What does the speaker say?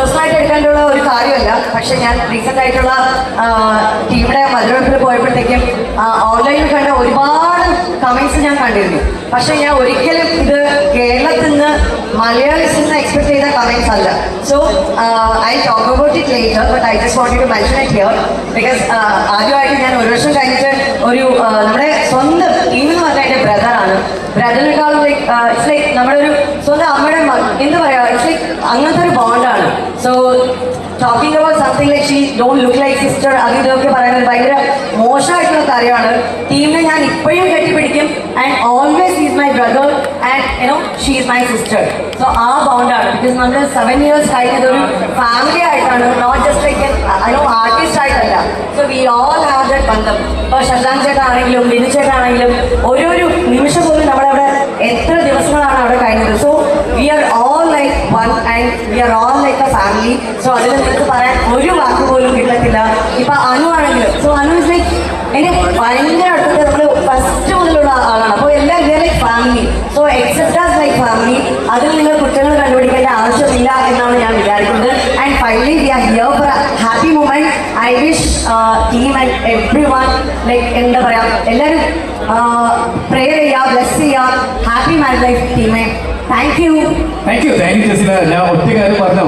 പേഴ്സണലായിട്ട് എടുക്കാനുള്ള ഒരു കാര്യമല്ല. പക്ഷെ ഞാൻ റീസെന്റ് ആയിട്ടുള്ള ടീമിന്റെ മധുരത്തിൽ പോയപ്പോഴത്തേക്കും ഓൺലൈനിൽ കണ്ട ഒരുപാട് കമന്റ്സ് ഞാൻ കണ്ടിരുന്നു. പക്ഷെ ഞാൻ ഒരിക്കലും ഇത് കേരളത്തിൽ നിന്ന് മലയാളീസിൽ നിന്ന് എക്സ്പെക്ട് ചെയ്ത കമന്റ്സ് അല്ല. So I talk about it later, but I just wanted to mention it here because ആദ്യമായിട്ട് ഞാൻ ഒരു വർഷം കഴിഞ്ഞിട്ട് ഒരു നമ്മുടെ സ്വന്തം ടീം എന്ന് പറഞ്ഞാൽ എൻ്റെ ബ്രദറാണ്. ബ്രദറിനേക്കാളും ഇറ്റ്സ് ലൈക്ക് നമ്മുടെ ഒരു സ്വന്തം അമ്മയുടെ എന്താ പറയുക, ഇറ്റ്സ് ലൈക്ക് അങ്ങനത്തെ ഒരു ബോണ്ടാണ്. So talking about something like she don't look like sister, അത് ഇതൊക്കെ പറയുന്നത് ഭയങ്കര മോശമായിട്ടുള്ള കാര്യമാണ്. ടീമിനെ ഞാൻ ഇപ്പോഴും കെട്ടിപ്പിടിക്കും. And always is my brother and you know she is my sister. So ആ ബോണ്ടാണ്. ബിക്കോസ് നമ്മൾ 7 years കഴിഞ്ഞത് ഒരു ഫാമിലി ആയിട്ടാണ്, നോട്ട് ജസ്റ്റ് ലൈക്ക് ആർട്ടിസ്റ്റ് ആയിട്ടല്ല. So we all have that ബന്ധം. ഇപ്പോൾ ശശാൻ ചേട്ടാണെങ്കിലും ബിനു ചേട്ടാണെങ്കിലും ഓരോരു നിമിഷം പോലും നമ്മളവിടെ എത്ര ദിവസങ്ങളാണ് അവിടെ കഴിഞ്ഞത്. So we are all like one and we are all like A family. So അതിൽ നിങ്ങൾക്ക് പറയാൻ ഒരു വാക്ക് പോലും കിട്ടത്തില്ല. ഇപ്പൊ അനു ആണെങ്കിലും, സോ അനു ഇസ് ലൈക്ക് എന്നെ ഭയങ്കര അടുത്തിട്ട് നമ്മൾ ഫസ്റ്റ് മുതലുള്ള ആളാണ്. അപ്പോൾ എല്ലാം like family. So accept as like family. അതിൽ നിങ്ങൾ കുറ്റങ്ങൾ കണ്ടുപിടിക്കേണ്ട ആവശ്യമില്ല എന്നാണ് ഞാൻ വിചാരിക്കുന്നത്. And finally we are here for a happy moment. I wish team and everyone like എന്താ പറയാ, എല്ലാവരും പ്രെയർ ചെയ്യുക, ബ്ലെസ് ചെയ്യുക. ഹാപ്പി മാരീഡ് ലൈഫ് ടീമേ. Thank you. ജസീല. ഞാൻ ഒറ്റ കാര്യം പറഞ്ഞു